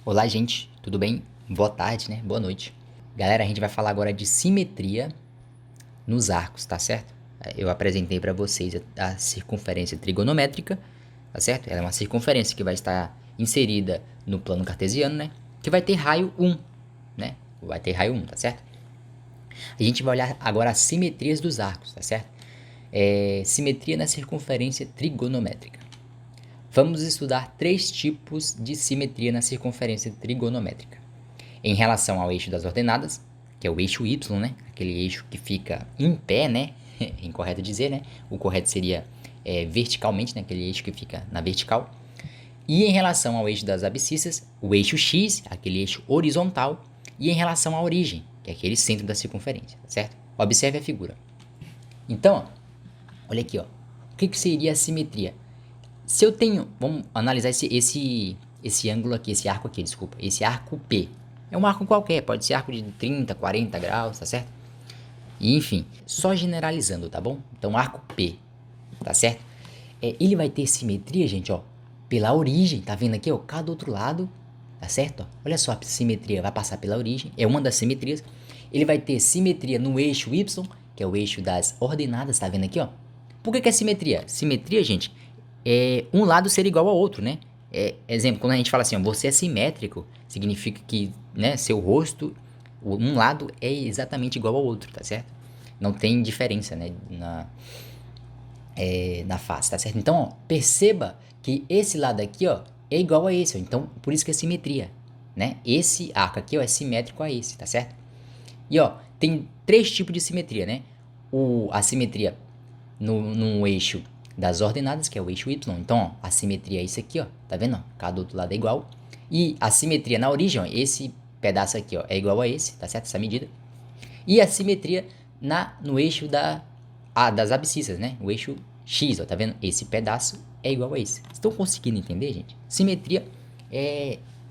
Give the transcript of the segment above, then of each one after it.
Olá, gente, tudo bem? Boa tarde, né? Boa noite. Galera, a gente vai falar agora de simetria nos arcos, tá certo? Eu apresentei para vocês a circunferência trigonométrica, tá certo? Ela é uma circunferência que vai estar inserida no plano cartesiano, né? Que vai ter raio 1, né? Vai ter raio 1, tá certo? A gente vai olhar agora as simetrias dos arcos, tá certo? Simetria na circunferência trigonométrica. Vamos estudar três tipos de simetria na circunferência trigonométrica. Em relação ao eixo das ordenadas, que é o eixo Y, né? Aquele eixo que fica em pé, né? É incorreto dizer, né? O correto seria verticalmente, né? Aquele eixo que fica na vertical. E em relação ao eixo das abscissas, o eixo X, aquele eixo horizontal. E em relação à origem, que é aquele centro da circunferência, tá certo? Observe a figura. Então, ó, olha aqui, ó. O que seria a simetria? Se eu tenho, vamos analisar esse ângulo aqui, esse arco aqui, desculpa, esse arco P. É um arco qualquer, pode ser arco de 30, 40 graus, tá certo? E enfim, só generalizando, tá bom? Então, arco P, tá certo? Ele vai ter simetria, gente, ó, pela origem, tá vendo aqui, ó, cada outro lado, tá certo? Ó, olha só, a simetria vai passar pela origem, é uma das simetrias. Ele vai ter simetria no eixo Y, que é o eixo das ordenadas, tá vendo aqui, ó? Por que é simetria? Simetria, gente, é um lado ser igual ao outro, né? Exemplo, quando a gente fala assim, ó, você é simétrico, significa que, né, seu rosto, um lado é exatamente igual ao outro, tá certo? Não tem diferença, né, na face, tá certo? Então, ó, perceba que esse lado aqui, ó, é igual a esse, ó, então por isso que é simetria, né? Esse arco aqui, ó, é simétrico a esse, tá certo? E ó, tem três tipos de simetria, né? A simetria no eixo das ordenadas, que é o eixo Y. Então, ó, a simetria é isso aqui, ó. Tá vendo? Ó? Cada outro lado é igual. E a simetria na origem, ó, esse pedaço aqui, ó, é igual a esse, tá certo? Essa medida. E a simetria no eixo das abscissas, né? O eixo X, ó, tá vendo? Esse pedaço é igual a esse. Estão conseguindo entender, gente? Simetria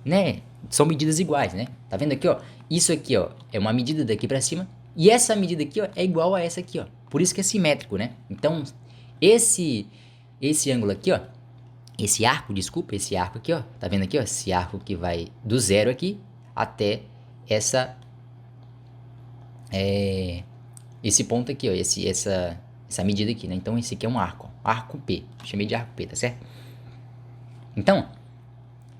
né? São medidas iguais, né? Tá vendo aqui, ó? Isso aqui, ó, é uma medida daqui para cima e essa medida aqui, ó, é igual a essa aqui, ó. Por isso que é simétrico, né? Então, esse ângulo aqui, ó, esse arco, desculpa, esse arco aqui, ó, tá vendo aqui, ó, esse arco que vai do zero aqui até essa esse ponto aqui, ó, essa medida aqui, né? Então esse aqui é um arco, ó, arco P, chamei de arco P, tá certo? Então,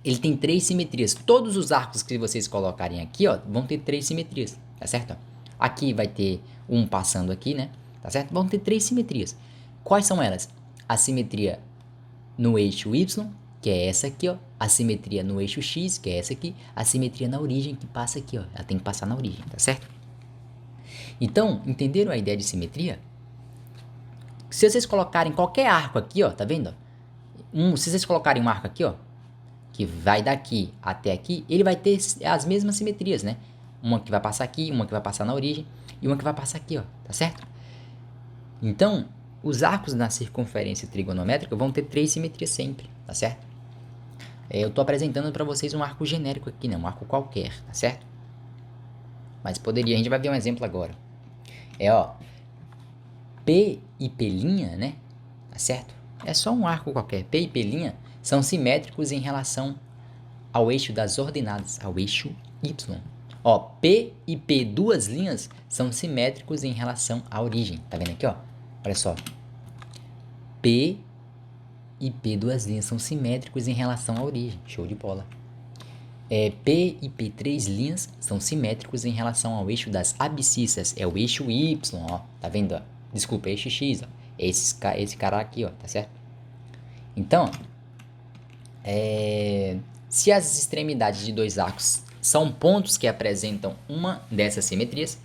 ele tem três simetrias. Todos os arcos que vocês colocarem aqui, ó, vão ter três simetrias, tá certo? Aqui vai ter um passando aqui, né? Tá certo? Vão ter três simetrias. Quais são elas? A simetria no eixo Y, que é essa aqui, ó. A simetria no eixo X, que é essa aqui. A simetria na origem, que passa aqui, ó. Ela tem que passar na origem, tá certo? Então, entenderam a ideia de simetria? Se vocês colocarem qualquer arco aqui, ó, tá vendo? Se vocês colocarem um arco aqui, ó, que vai daqui até aqui, ele vai ter as mesmas simetrias, né? Uma que vai passar aqui, uma que vai passar na origem e uma que vai passar aqui, ó, tá certo? Então, os arcos na circunferência trigonométrica vão ter três simetrias sempre, tá certo? Eu tô apresentando para vocês um arco genérico aqui, né? Um arco qualquer, tá certo? Mas poderia, a gente vai ver um exemplo agora. Ó, P e P', né? Tá certo? É só um arco qualquer. P e P' são simétricos em relação ao eixo das ordenadas, ao eixo Y. Ó, P e P duas linhas são simétricos em relação à origem. Tá vendo aqui, ó? Olha só. P e P duas linhas são simétricos em relação à origem. Show de bola. P e P três linhas são simétricos em relação ao eixo das abscissas. É o eixo Y, ó. Tá vendo, ó? Desculpa, eixo X, ó. Esse cara aqui, ó. Tá certo? Então, se as extremidades de dois arcos são pontos que apresentam uma dessas simetrias,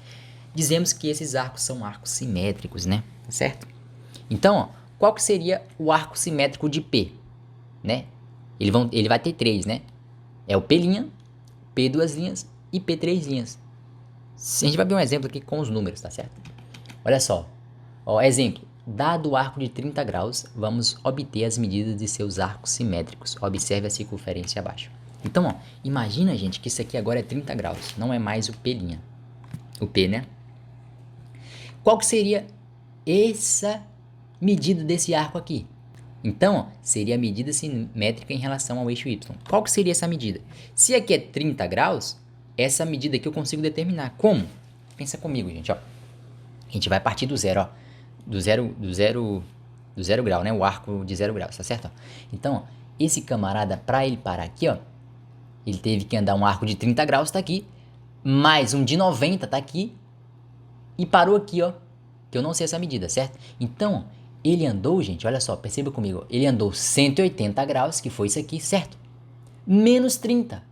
dizemos que esses arcos são arcos simétricos, né? Tá certo? Então, ó, qual que seria o arco simétrico de P, né? Ele vai ter três, né? É o P', P duas linhas e P três linhas. A gente vai ver um exemplo aqui com os números, tá certo? Olha só. Ó, exemplo. Dado o arco de 30 graus, vamos obter as medidas de seus arcos simétricos. Observe a circunferência abaixo. Então, ó, imagina, gente, que isso aqui agora é 30 graus. Não é mais o P'. O P, né? Qual que seria essa medida desse arco aqui? Então, ó, seria a medida simétrica em relação ao eixo y. Qual que seria essa medida? Se aqui é 30 graus, essa medida aqui eu consigo determinar. Como? Pensa comigo, gente, ó. A gente vai partir do zero, ó. Do zero grau, né? O arco de 0 graus, tá certo? Ó. Então, ó, esse camarada, para ele parar aqui, ó, ele teve que andar um arco de 30 graus, tá aqui, mais um de 90, tá aqui, e parou aqui, ó, que eu não sei essa medida, certo? Então, ele andou, gente, olha só, perceba comigo, ele andou 180 graus, que foi isso aqui, certo? Menos 30,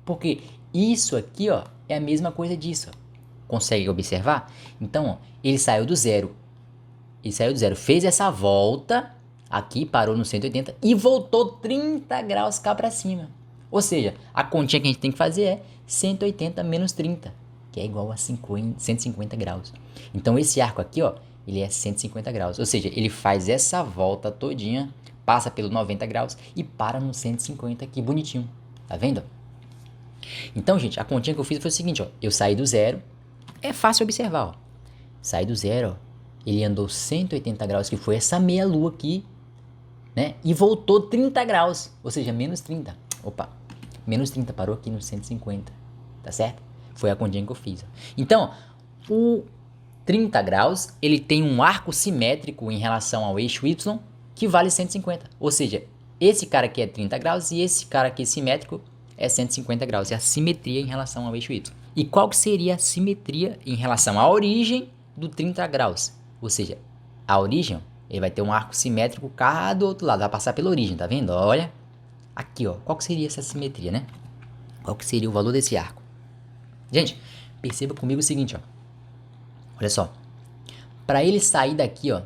porque isso aqui, ó, é a mesma coisa disso, ó. Consegue observar? Então, ó, ele saiu do zero, fez essa volta aqui, parou no 180 e voltou 30 graus cá para cima. Ou seja, a continha que a gente tem que fazer é 180 menos 30, que é igual a 150 graus. Então esse arco aqui, ó, ele é 150 graus. Ou seja, ele faz essa volta todinha, passa pelo 90 graus e para no 150 aqui, bonitinho. Tá vendo? Então, gente, a continha que eu fiz foi o seguinte, ó. Eu saí do zero, é fácil observar, ó. Saí do zero, ó. Ele andou 180 graus, que foi essa meia lua aqui, né? E voltou 30 graus, ou seja, menos 30. Opa, menos 30, parou aqui no 150, tá certo? Foi a continha que eu fiz. Então, o 30 graus, ele tem um arco simétrico em relação ao eixo Y, que vale 150. Ou seja, esse cara aqui é 30 graus e esse cara aqui simétrico é 150 graus. É a simetria em relação ao eixo Y. E qual que seria a simetria em relação à origem do 30 graus? Ou seja, a origem, ele vai ter um arco simétrico cá do outro lado, vai passar pela origem, tá vendo? Olha, aqui, ó, qual que seria essa simetria, né? Qual que seria o valor desse arco? Gente, perceba comigo o seguinte, ó. Olha só, para ele sair daqui, ó,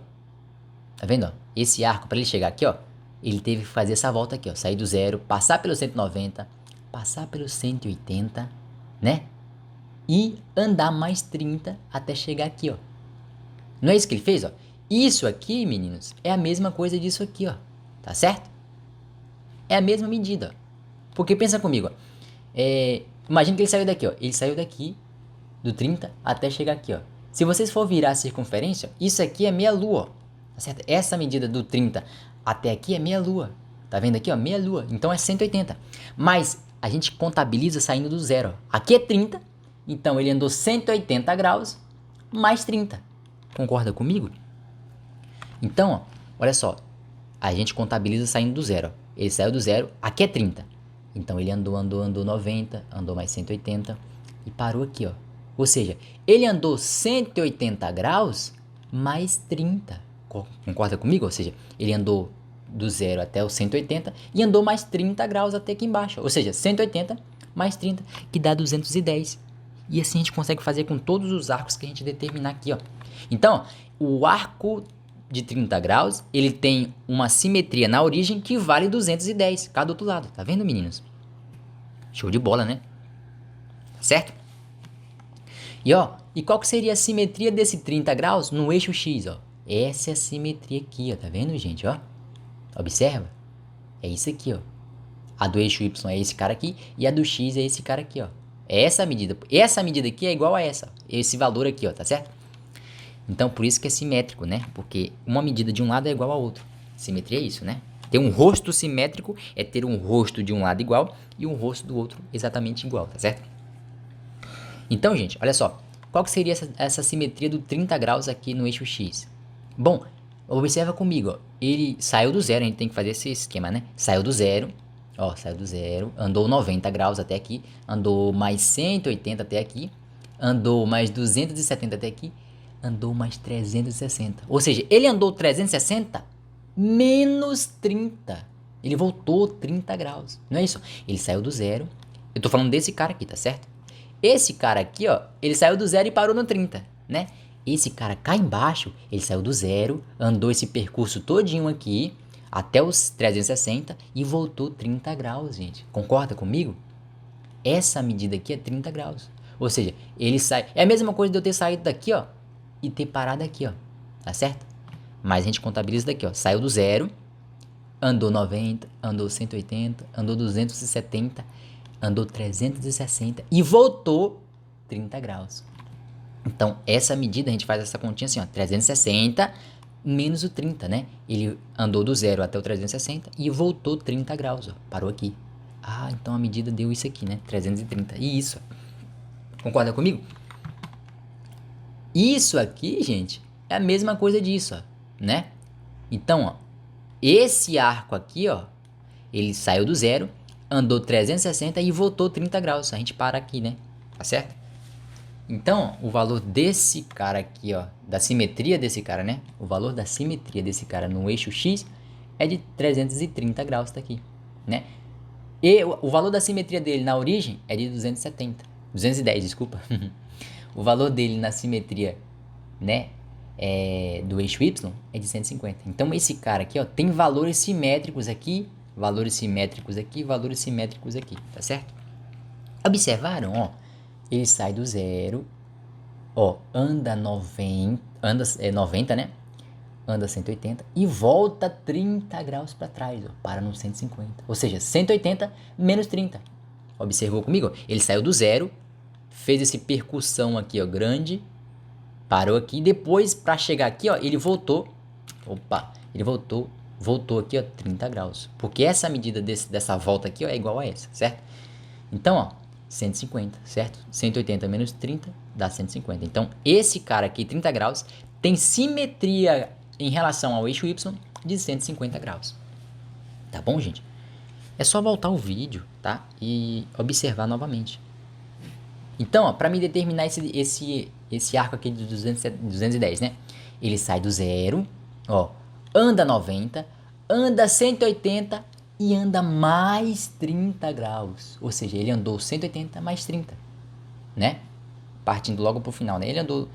tá vendo, ó? Esse arco, para ele chegar aqui, ó, ele teve que fazer essa volta aqui, ó, sair do zero, passar pelo 190, passar pelo 180, né? E andar mais 30 até chegar aqui, ó. Não é isso que ele fez, ó? Isso aqui, meninos, é a mesma coisa disso aqui, ó. Tá certo? É a mesma medida, ó. Porque pensa comigo, ó. Imagina que ele saiu daqui, ó. Ele saiu daqui do 30 até chegar aqui, ó. Se vocês for virar a circunferência, isso aqui é meia lua, ó. Tá certo? Essa medida do 30 até aqui é meia lua. Tá vendo aqui, ó? Meia lua. Então é 180. Mas a gente contabiliza saindo do zero, ó. Aqui é 30, então ele andou 180 graus mais 30. Concorda comigo? Então, ó, olha só. A gente contabiliza saindo do zero, ó. Ele saiu do zero, aqui é 30. Então ele andou 90, andou mais 180 e parou aqui, ó. Ou seja, ele andou 180 graus mais 30. Concorda comigo? Ou seja, ele andou do zero até o 180 e andou mais 30 graus até aqui embaixo. Ou seja, 180 mais 30, que dá 210. E assim a gente consegue fazer com todos os arcos que a gente determinar aqui, ó. Então, o arco de 30 graus, ele tem uma simetria na origem que vale 210, cada outro lado. Tá vendo, meninos? Show de bola, né? Certo? E ó, e qual que seria a simetria desse 30 graus no eixo X, ó? Essa é a simetria aqui, ó. Tá vendo, gente, ó? Observa. É isso aqui, ó. A do eixo Y é esse cara aqui e a do X é esse cara aqui, ó. É essa medida. Essa medida aqui é igual a essa. Esse valor aqui, ó, tá certo? Então, por isso que é simétrico, né? Porque uma medida de um lado é igual a outro. Simetria é isso, né? Ter um rosto simétrico é ter um rosto de um lado igual e um rosto do outro exatamente igual, tá certo? Então, gente, olha só. Qual que seria essa simetria do 30 graus aqui no eixo X? Bom, observa comigo, ó. Ele saiu do zero, a gente tem que fazer esse esquema, né? Saiu do zero, ó, saiu do zero, andou 90 graus até aqui, andou mais 180 até aqui, andou mais 270 até aqui, andou mais 360. Ou seja, ele andou 360 menos 30. Ele voltou 30 graus. Não é isso? Ele saiu do zero. Eu tô falando desse cara aqui, tá certo? Esse cara aqui, ó, ele saiu do zero e parou no 30, né? Esse cara cá embaixo, ele saiu do zero, andou esse percurso todinho aqui, até os 360 e voltou 30 graus, gente. Concorda comigo? Essa medida aqui é 30 graus. Ou seja, ele sai... É a mesma coisa de eu ter saído daqui, ó, e ter parado aqui, ó. Tá certo? Mas a gente contabiliza daqui, ó. Saiu do zero, andou 90, andou 180, andou 270, andou 360 e voltou 30 graus. Então, essa medida a gente faz essa continha assim, ó. 360 menos o 30, né? Ele andou do 0 até o 360 e voltou 30 graus, ó. Parou aqui. Ah, então a medida deu isso aqui, né? 330. E isso, ó. Concorda comigo? Isso aqui, gente, é a mesma coisa disso, ó, né? Então, ó, esse arco aqui, ó, ele saiu do 0, andou 360 e voltou 30 graus. A gente para aqui, né? Tá certo? Então, o valor desse cara aqui, ó, da simetria desse cara, né? O valor da simetria desse cara no eixo X é de 330 graus, tá aqui, né? E o valor da simetria dele na origem é de 210, desculpa. O valor dele na simetria, né, do eixo Y é de 150. Então, esse cara aqui, ó, tem valores simétricos aqui, valores simétricos aqui, valores simétricos aqui, tá certo? Observaram, ó? Ele sai do 0, ó, anda 90, né? Anda 180 e volta 30 graus para trás, ó, para no 150. Ou seja, 180 menos 30. Observou comigo? Ele saiu do 0, fez esse percussão aqui, ó, grande, parou aqui, depois para chegar aqui, ó, ele voltou. Opa, ele voltou aqui, ó, 30 graus. Porque essa medida dessa volta aqui, ó, é igual a essa, certo? Então, ó, 150, certo? 180 menos 30 dá 150. Então, esse cara aqui, 30 graus, tem simetria em relação ao eixo Y de 150 graus. Tá bom, gente? É só voltar o vídeo, tá? E observar novamente. Então, ó, para me determinar esse arco aqui de 210, né? Ele sai do 0, ó, anda 90, anda 180 e anda mais 30 graus. Ou seja, ele andou 180 mais 30, né? Partindo logo pro final, né? Ele andou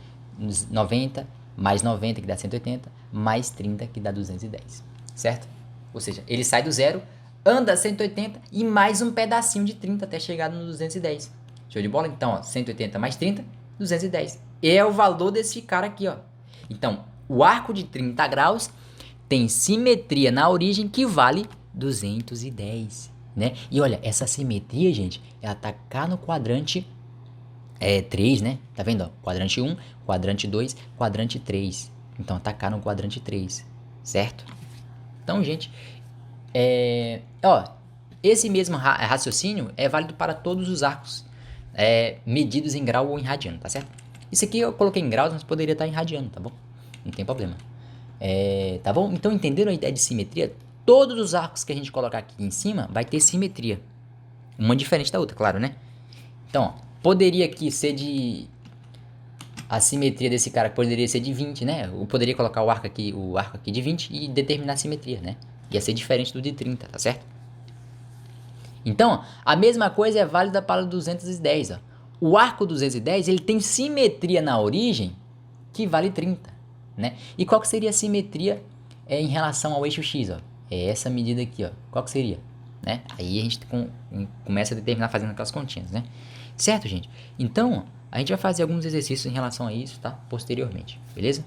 90 mais 90, que dá 180, mais 30, que dá 210, certo? Ou seja, ele sai do 0, anda 180 e mais um pedacinho de 30 até chegar no 210. Show de bola? Então, ó, 180 mais 30, 210. É o valor desse cara aqui, ó. Então, o arco de 30 graus tem simetria na origem que vale 210, né? E olha, essa simetria, gente, ela tá cá no quadrante 3, né? Tá vendo, ó? Quadrante 1, quadrante 2, quadrante 3. Então, tá cá no quadrante 3, certo? Então, gente, ó, esse mesmo raciocínio é válido para todos os arcos medidos em grau ou em radiano, tá certo? Isso aqui eu coloquei em graus, mas poderia estar em radiano, tá bom? Não tem problema. Tá bom? Então, entenderam a ideia de simetria? Todos os arcos que a gente colocar aqui em cima vai ter simetria. Uma diferente da outra, claro, né? Então, ó, poderia aqui ser de... A simetria desse cara poderia ser de 20, né? Eu poderia colocar o arco aqui de 20 e determinar a simetria, né? Ia ser diferente do de 30, tá certo? Então, ó, a mesma coisa é válida para o 210, ó. O arco 210, ele tem simetria na origem que vale 30, né? E qual que seria a simetria em relação ao eixo X, ó? É essa medida aqui, ó. Qual que seria? Né? Aí a gente começa a determinar fazendo aquelas continhas, né? Certo, gente? Então, a gente vai fazer alguns exercícios em relação a isso, tá? Posteriormente, beleza?